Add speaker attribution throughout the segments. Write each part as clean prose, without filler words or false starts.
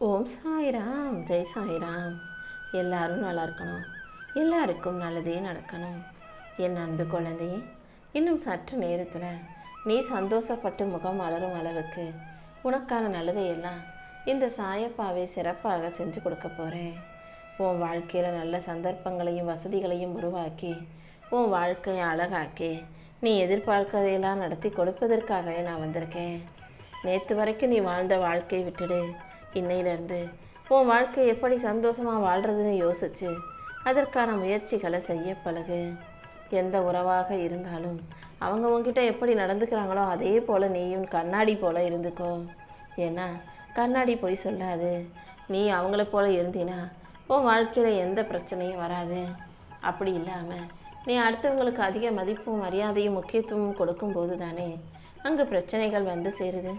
Speaker 1: ஓம் சாய்ராம், ஜெய் சாய்ராம். எல்லாரும் நல்லா இருக்கணும், எல்லாருக்கும் நல்லதே நடக்கணும். என் அன்பு குழந்தையே, இன்னும் சற்று நேரத்தில் நீ சந்தோஷப்பட்டு முகம் வளரும் அளவுக்கு உனக்கான நல்லதையெல்லாம் இந்த சாயப்பாவை சிறப்பாக செஞ்சு கொடுக்க போகிறேன். உன் வாழ்க்கையில் நல்ல சந்தர்ப்பங்களையும் வசதிகளையும் உருவாக்கி உன் வாழ்க்கையை அழகாக்கி நீ எதிர்பார்க்கதையெல்லாம் நடத்தி கொடுப்பதற்காகவே நான் வந்திருக்கேன். நேற்று வரைக்கும் நீ வாழ்ந்த வாழ்க்கையை விட்டுடு. இன்னையிலேருந்து உன் வாழ்க்கை எப்படி சந்தோஷமாக வாழ்கிறதுன்னு யோசிச்சு அதற்கான முயற்சிகளை செய்ய பழகு. எந்த உறவாக இருந்தாலும் அவங்க உங்ககிட்ட எப்படி நடந்துக்கிறாங்களோ அதே போல் நீயும் கண்ணாடி போல் இருந்துக்கோ. ஏன்னா கண்ணாடி பொய் சொல்லாது. நீ அவங்கள போல் இருந்தினா உன் வாழ்க்கையில் எந்த பிரச்சனையும் வராது. அப்படி இல்லாமல் நீ அடுத்தவங்களுக்கு அதிக மதிப்பும் மரியாதையும் முக்கியத்துவம் கொடுக்கும்போது தானே அங்கே பிரச்சனைகள் வந்து சேருது.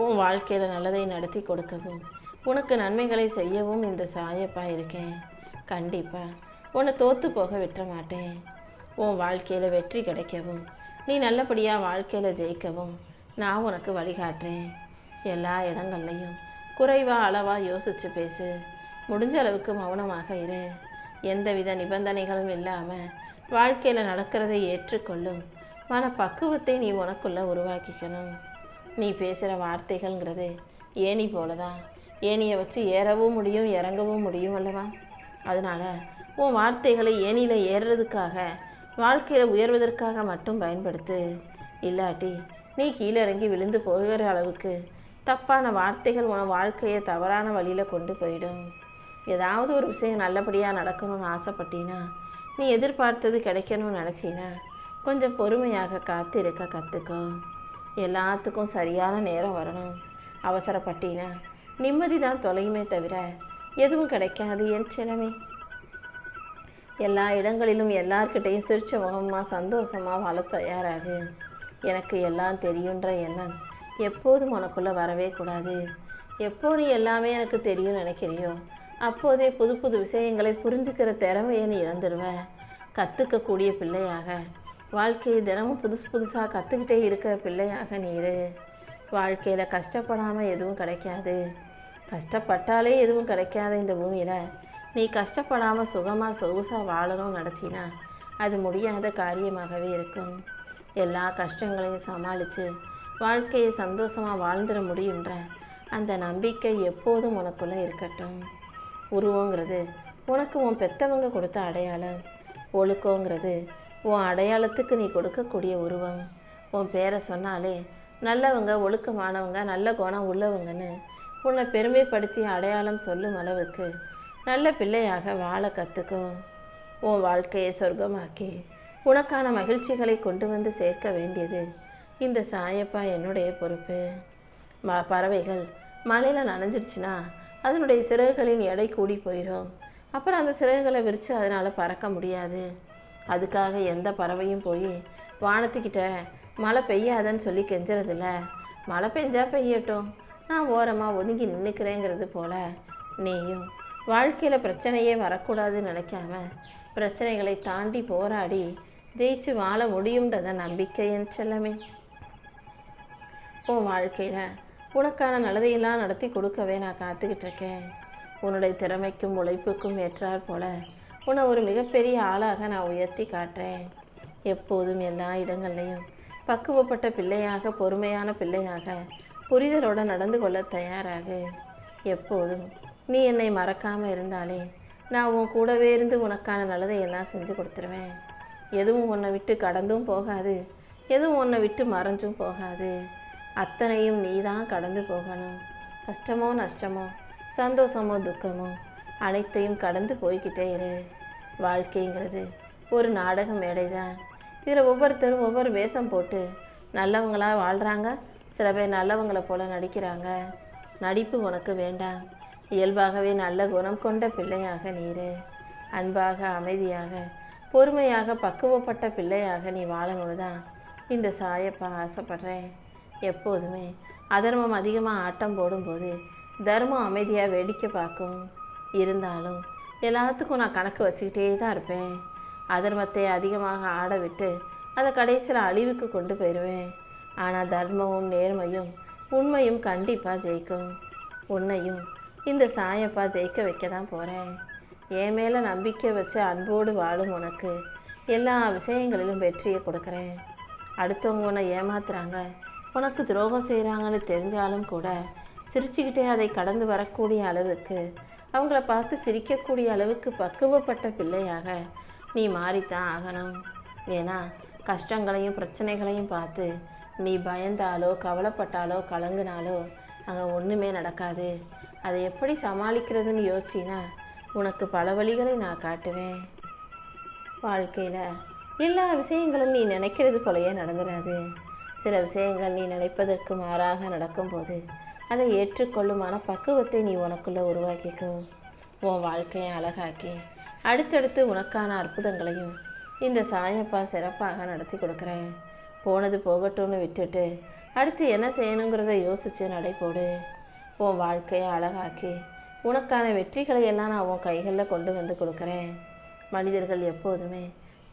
Speaker 1: உன் வாழ்க்கையில் நல்லதை நடத்தி கொடுக்கவும் உனக்கு நன்மைகளை செய்யவும் இந்த சாயப்பா இருக்கேன். கண்டிப்பாக உன்னை தோற்று போக விட்டுற மாட்டேன். உன் வாழ்க்கையில் வெற்றி கிடைக்கவும் நீ நல்லபடியாக வாழ்க்கையில் ஜெயிக்கவும் நான் உனக்கு வழிகாட்டுறேன். எல்லா இடங்கள்லையும் குறைவாக அளவாக யோசித்து பேசு. முடிஞ்ச அளவுக்கு மௌனமாக இரு. எந்தவித நிபந்தனைகளும் இல்லாமல் வாழ்க்கையில் நடக்கிறதை ஏற்றுக்கொள்ளும் மனப்பக்குவத்தை நீ உனக்குள்ளே உருவாக்கிக்கணும். நீ பேசுகிற வார்த்தைகள்ங்கிறது ஏணி போல தான். ஏணியை வச்சு ஏறவும் முடியும் இறங்கவும் முடியும் அல்லவா? அதனால் உன் வார்த்தைகளை ஏணியில் ஏறுறதுக்காக வாழ்க்கையில் உயர்வதற்காக மட்டும் பயன்படுத்து. இல்லாட்டி நீ கீழே இறங்கி விழுந்து போகிற அளவுக்கு தப்பான வார்த்தைகள் உன் வாழ்க்கையை தவறான வழியில் கொண்டு போயிடும். ஏதாவது ஒரு விஷயம் நல்லபடியாக நடக்கணும்னு ஆசைப்பட்டீன்னா, நீ எதிர்பார்த்தது கிடைக்கணும்னு நினச்சின்னா கொஞ்சம் பொறுமையாக காத்திருக்க கற்றுக்கோ. எல்லாத்துக்கும் சரியான நேரம் வரணும். அவசரப்பட்டீனா நிம்மதி தான் தொலையுமே தவிர எதுவும் கிடைக்காது என் செல்லமே. எல்லா இடங்களிலும் எல்லார்கிட்டையும் சிரிச்ச முகமாக சந்தோஷமாக வாழ தயாராகு. எனக்கு எல்லாம் தெரியுன்ற எண்ணம் எப்போதும் உனக்குள்ளே வரவே கூடாது. எப்போ நீ எல்லாமே எனக்கு தெரியும் நினைக்கிறியோ அப்போதே புது புது விஷயங்களை புரிஞ்சுக்கிற திறமையை நீ இழந்துடுவ. கற்றுக்கக்கூடிய பிள்ளையாக வாழ்க்கையை தினமும் புதுசாக கற்றுக்கிட்டே இருக்கிற பிள்ளையாக நீரு. வாழ்க்கையில் கஷ்டப்படாமல் எதுவும் கிடைக்காது. கஷ்டப்பட்டாலே எதுவும் கிடைக்காத இந்த பூமியில் நீ கஷ்டப்படாமல் சுகமாக சொகுசாக வாழணும்னு நினச்சினா அது முடியாத காரியமாகவே இருக்கும். எல்லா கஷ்டங்களையும் சமாளித்து வாழ்க்கையை சந்தோஷமாக வாழ்ந்துட முடியுன்ற அந்த நம்பிக்கை எப்போதும் உனக்குள்ளே இருக்கட்டும். உருவங்கிறது உனக்கு உன் பெற்றவங்க கொடுத்த அடையாளம். ஒழுக்கங்கிறது உன் அடையாளத்துக்கு நீ கொடுக்கக்கூடிய உருவம். உன் பேரை சொன்னாலே நல்லவங்க, ஒழுக்கமானவங்க, நல்ல குணம் உள்ளவங்கன்னு உன்னை பெருமைப்படுத்தி அடையாளம் சொல்லும் அளவுக்கு நல்ல பிள்ளையாக வாழ கற்றுக்கோ. உன் வாழ்க்கையை சொர்க்கமாக்கி உனக்கான மகிழ்ச்சிகளை கொண்டு வந்து சேர்க்க வேண்டியது இந்த சாயப்பா என்னுடைய பொறுப்பு. பறவைகள் மழையில் நனைஞ்சிருச்சுன்னா அதனுடைய சிறகுகளின் எடை கூடி போயிடும். அப்புறம் அந்த சிறகுகளை விரித்து அதனால் பறக்க முடியாது. அதுக்காக எந்த பறவையும் போய் வானத்துக்கிட்ட மழை பெய்யாதன்னு சொல்லி கெஞ்சுறதில்ல. மழை பெஞ்சா பெய்யட்டும், நான் ஓரமாக ஒதுங்கி நின்றுக்கிறேங்கிறது போல நீயும் வாழ்க்கையில் பிரச்சனையே வரக்கூடாதுன்னு நினைக்காம பிரச்சனைகளை தாண்டி போராடி ஜெயிச்சு வாழ முடியுன்றத நம்பிக்கை என் செல்லமே. உன் வாழ்க்கையில் உனக்கான நல்லதையெல்லாம் நடத்தி கொடுக்கவே நான் காத்துக்கிட்டு இருக்கேன். உன்னுடைய திறமைக்கும் உழைப்புக்கும் ஏற்றாற் போல உன்னை ஒரு மிகப்பெரிய ஆளாக நான் உயர்த்தி காட்டுறேன். எப்போதும் எல்லா இடங்கள்லையும் பக்குவப்பட்ட பிள்ளையாக, பொறுமையான பிள்ளையாக, புரிதலோடு நடந்து கொள்ள தயாராகு. எப்போதும் நீ என்னை மறக்காமல் இருந்தாலே நான் உன் கூடவே இருந்து உனக்கான நல்லதையெல்லாம் செஞ்சு கொடுத்துருவேன். எதுவும் உன்னை விட்டு கடந்தும் போகாது, எதுவும் உன்னை விட்டு மறைஞ்சும் போகாது. அத்தனையும் நீ தான் கடந்து போகணும். கஷ்டமோ நஷ்டமோ சந்தோஷமோ துக்கமோ அனைத்தையும் கடந்து போய்கிட்டே இரு. வாழ்க்கைங்கிறது ஒரு நாடக மேடை தான். இதில் ஒவ்வொருத்தரும் ஒவ்வொரு வேஷம் போட்டு நல்லவங்களாக வாழ்கிறாங்க. சில பேர் நல்லவங்களை போல் நடிக்கிறாங்க. நடிப்பு உனக்கு வேண்டாம். இயல்பாகவே நல்ல குணம் கொண்ட பிள்ளையாக நீரு. அன்பாக, அமைதியாக, பொறுமையாக, பக்குவப்பட்ட பிள்ளையாக நீ வாழணும்னு தான் இந்த சாயப்பா ஆசைப்படுறேன். எப்போதுமே அதர்மம் அதிகமாக ஆட்டம் போடும்போது தர்மம் அமைதியாக வேடிக்கை பார்க்கும். இருந்தாலும் எல்லாத்துக்கும் நான் கணக்கு வச்சுக்கிட்டே தான் இருப்பேன். அதர்மத்தை அதிகமாக ஆட விட்டு அதை கடைசியில் அழிவுக்கு கொண்டு போயிடுவேன். ஆனால் தர்மமும் நேர்மையும் உண்மையும் கண்டிப்பாக ஜெயிக்கும். உன்னையும் இந்த சாயப்பா ஜெயிக்க வைக்க தான் போகிறேன். என் மேலே நம்பிக்கை வச்சு அன்போடு வாழும் உனக்கு எல்லா விஷயங்களிலும் வெற்றியை கொடுக்குறேன். அடுத்தவங்க உன்னை ஏமாத்துறாங்க, உனக்கு துரோகம் செய்கிறாங்கன்னு தெரிஞ்சாலும் கூட சிரிச்சுக்கிட்டே அதை கடந்து வரக்கூடிய அளவுக்கு, அவங்கள பார்த்து சிரிக்கக்கூடிய அளவுக்கு பக்குவப்பட்ட பிள்ளையாக நீ மாறித்தான் ஆகணும். ஏன்னா கஷ்டங்களையும் பிரச்சனைகளையும் பார்த்து நீ பயந்தாலோ கவலைப்பட்டாலோ கலங்குனாலோ அங்கே ஒன்றுமே நடக்காது. அதை எப்படி சமாளிக்கிறதுன்னு யோசிச்சின்னா உனக்கு பல வழிகளை நான் காட்டுவேன். வாழ்க்கையில் எல்லா விஷயங்களும் நீ நினைக்கிறது போலயே நடந்துடாது. சில விஷயங்கள் நீ நினைப்பதற்கு மாறாக நடக்கும்போது அதை ஏற்றுக்கொள்ளுமான பக்குவத்தை நீ உனக்குள்ளே உருவாக்கிக்கோ. உன் வாழ்க்கையை அழகாக்கி அடுத்தடுத்து உனக்கான அற்புதங்களையும் இந்த சாயப்பா சிறப்பாக நடத்தி கொடுக்குறேன். போனது போகட்டும்னு விட்டுட்டு அடுத்து என்ன செய்யணுங்கிறத யோசித்து நடைபோடு. உன் வாழ்க்கையை அழகாக்கி உனக்கான வெற்றிகளை எல்லாம் நான் உன் கைகளில் கொண்டு வந்து கொடுக்குறேன். மனிதர்கள் எப்போதுமே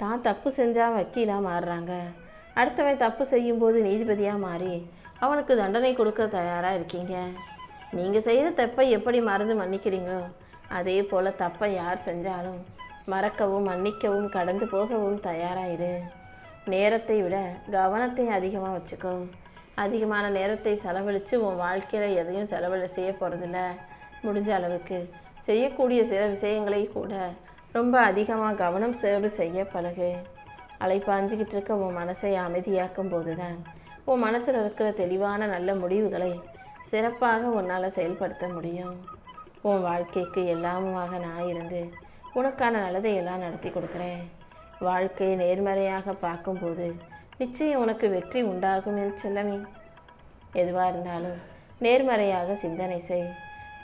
Speaker 1: தான் தப்பு செஞ்சால் வக்கீலாக மாறுறாங்க. அடுத்தவன் தப்பு செய்யும்போது நீதிபதியாக மாறி அவனுக்கு தண்டனை கொடுக்க தயாராக இருக்கீங்க. நீங்கள் செய்கிற தப்பை எப்படி மறந்து மன்னிக்கிறீங்களோ அதே போல் தப்பை யார் செஞ்சாலும் மறக்கவும் மன்னிக்கவும் கடந்து போகவும் தயாராயிரு. நேரத்தை விட கவனத்தை அதிகமாக வச்சுக்கோ. அதிகமான நேரத்தை செலவழித்து உன் வாழ்க்கையில் எதையும் செய்ய போகிறதில்ல. முடிஞ்ச அளவுக்கு செய்யக்கூடிய சில விஷயங்களை கூட ரொம்ப அதிகமாக கவனம் செய்ய பழகு. அலைப்பாஞ்சிக்கிட்டு இருக்க உன் மனசை அமைதியாக்கும் போது தான் உன் மனசில் இருக்கிற தெளிவான நல்ல முடிவுகளை சிறப்பாக உன்னால் செயல்படுத்த முடியும். உன் வாழ்க்கைக்கு எல்லாமுமாக நான் இருந்து உனக்கான நல்லதையெல்லாம் நடத்தி கொடுக்குறேன். வாழ்க்கையை நேர்மறையாக பார்க்கும்போது நிச்சயம் உனக்கு வெற்றி உண்டாகும் என் செல்லமே. எதுவாக இருந்தாலும் நேர்மறையாக சிந்தனை செய்.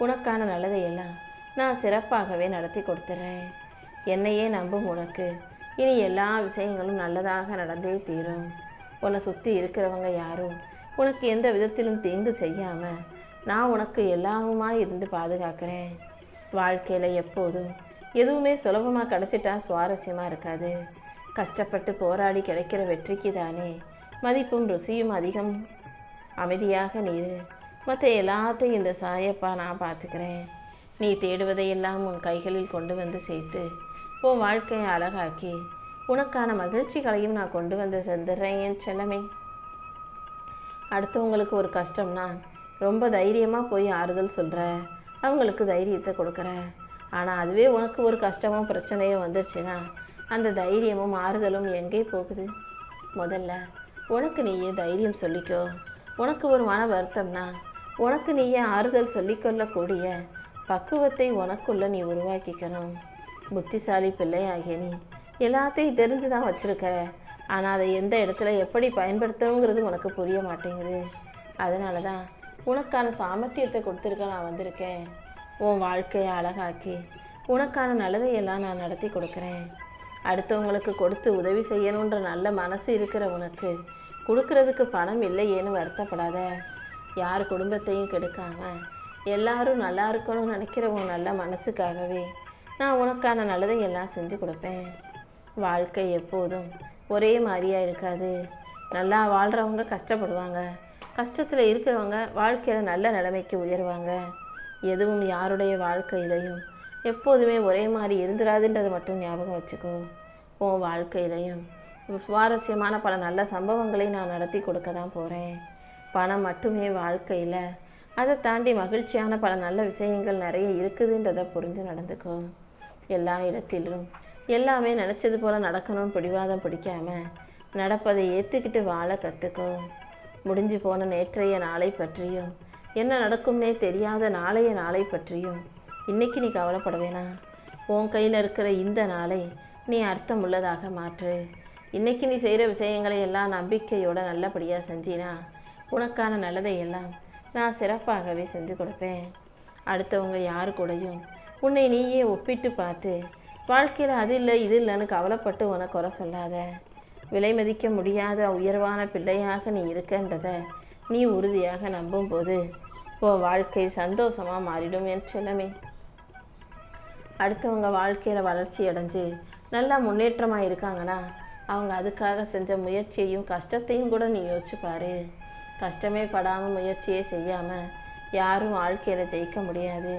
Speaker 1: உனக்கான நல்லதையெல்லாம் நான் சிறப்பாகவே நடத்தி கொடுத்துட்றேன். என்னையே நம்பும் உனக்கு இனி எல்லா விஷயங்களும் நல்லதாக நடந்தே தீரும். உன்னை சுற்றி இருக்கிறவங்க யாரும் உனக்கு எந்த விதத்திலும் தீங்கு செய்யாமல் நான் உனக்கு எல்லாமுமா இருந்து பாதுகாக்கிறேன். வாழ்க்கையில் எப்போதும் எதுவுமே சுலபமாக கிடச்சிட்டா சுவாரஸ்யமாக இருக்காது. கஷ்டப்பட்டு போராடி கிடைக்கிற வெற்றிக்கு தானே மதிப்பும் ருசியும் அதிகம். அமைதியாக நீர் மற்ற எல்லாத்தையும் இந்த சாயப்பா நான் பார்த்துக்கிறேன். நீ தேடுவதையெல்லாம் உன் கைகளில் கொண்டு வந்து சேர்த்து உன் வாழ்க்கையை அழகாக்கி உனக்கான மகிழ்ச்சிகளையும் நான் கொண்டு வந்து தந்துடுறேன் என் செல்லமே. அடுத்தவங்களுக்கு ஒரு கஷ்டம்னா ரொம்ப தைரியமாக போய் ஆறுதல் சொல்கிற, அவங்களுக்கு தைரியத்தை கொடுக்குற. ஆனால் அதுவே உனக்கு ஒரு கஷ்டமோ பிரச்சனையோ வந்துருச்சுன்னா அந்த தைரியமும் ஆறுதலும் எங்கே போகுது? முதல்ல உனக்கு நீயே தைரியம் சொல்லிக்கோ. உனக்கு ஒரு மன வருத்தம்னா உனக்கு நீயே ஆறுதல் சொல்லிக்கொள்ளக்கூடிய பக்குவத்தை உனக்குள்ள நீ உருவாக்கிக்கணும். புத்திசாலி பிள்ளையாகிய நீ எல்லாத்தையும் தெரிஞ்சு தான் வச்சுருக்க. ஆனால் அதை எந்த இடத்துல எப்படி பயன்படுத்தணுங்கிறது உனக்கு புரிய மாட்டேங்குது. அதனால தான் உனக்கான சாமர்த்தியத்தை கொடுத்துருக்க நான் வந்திருக்கேன். உன் வாழ்க்கையை அழகாக்கி உனக்கான நல்லதையெல்லாம் நான் நடத்தி கொடுக்குறேன். அடுத்தவங்களுக்கு கொடுத்து உதவி செய்யணுன்ற நல்ல மனசு இருக்கிற உனக்கு கொடுக்கறதுக்கு பணம் இல்லையேன்னு வருத்தப்படாத. யார் குடும்பத்தையும் கெடுக்காம எல்லாரும் நல்லா இருக்கணும்னு நினைக்கிற உன் நல்ல மனசுக்காகவே நான் உனக்கான நல்லதையெல்லாம் செஞ்சு கொடுப்பேன். வாழ்க்கை எப்போதும் ஒரே மாதிரியாக இருக்காது. நல்லா வாழ்கிறவங்க கஷ்டப்படுவாங்க, கஷ்டத்தில் இருக்கிறவங்க வாழ்க்கையில் நல்ல நிலைமைக்கு உயர்வாங்க. எதுவும் யாருடைய வாழ்க்கையிலையும் எப்போதுமே ஒரே மாதிரி இருந்துடாதுன்றதை மட்டும் ஞாபகம் வச்சுக்கோ. உன் வாழ்க்கையிலையும் சுவாரஸ்யமான பல நல்ல சம்பவங்களை நான் நடத்தி கொடுக்க தான் போகிறேன். பணம் மட்டுமே வாழ்க்கையில், அதை தாண்டி மகிழ்ச்சியான பல நல்ல விஷயங்கள் நிறைய இருக்குதுன்றதை புரிஞ்சு நடந்துக்கோ. எல்லா இடத்திலும் எல்லாமே நினச்சது போல் நடக்கணும்னு பிடிவாதம் பிடிக்காம நடப்பதை ஏற்றுக்கிட்டு வாழ கற்றுக்கோ. முடிஞ்சு போன நேற்றைய நாளை பற்றியும் என்ன நடக்கும்னே தெரியாத நாளைய நாளை பற்றியும் இன்னைக்கு நீ கவலைப்பட வேணாம். உன் கையில் இருக்கிற இந்த நாளை நீ அர்த்தம் உள்ளதாக மாற்று. இன்னைக்கு நீ செய்கிற விஷயங்களை எல்லாம் நம்பிக்கையோட நல்லபடியாக செஞ்சினா உனக்கான நல்லதை எல்லாம் நான் சிறப்பாகவே செஞ்சு கொடுப்பேன். அடுத்தவங்க யாரு கூடயும் உன்னை நீயே ஒப்பிட்டு பார்த்து வாழ்க்கையில் அது இல்லை இது இல்லைன்னு கவலைப்பட்டு உனக்கு குறை சொல்லாத. விலை மதிக்க முடியாத உயர்வான பிள்ளையாக நீ இருக்கன்றதை நீ உறுதியாக நம்பும்போது உன் வாழ்க்கை சந்தோஷமாக மாறிடும் என் செல்லமே. அடுத்தவங்க வாழ்க்கையில் வளர்ச்சி அடைஞ்சு நல்லா முன்னேற்றமாக இருக்காங்கன்னா அவங்க அதுக்காக செஞ்ச முயற்சியையும் கஷ்டத்தையும் கூட நீ யோசிச்சு பாரு. கஷ்டமே படாமல் முயற்சியே செய்யாமல் யாரும் வாழ்க்கையில் ஜெயிக்க முடியாது.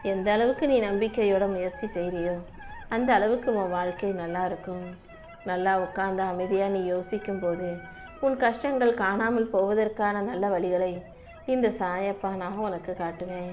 Speaker 1: எந்த அளவுக்கு நீ நம்பிக்கையோட முயற்சி செய்கிறியோ அந்த அளவுக்கு உன் வாழ்க்கை நல்லா இருக்கும். நல்லா உட்கார்ந்து அமைதியாக நீ யோசிக்கும் போது உன் கஷ்டங்கள் காணாமல் போவதற்கான நல்ல வழிகளை இந்த சாயப்பா நான் உனக்கு காட்டுவேன்.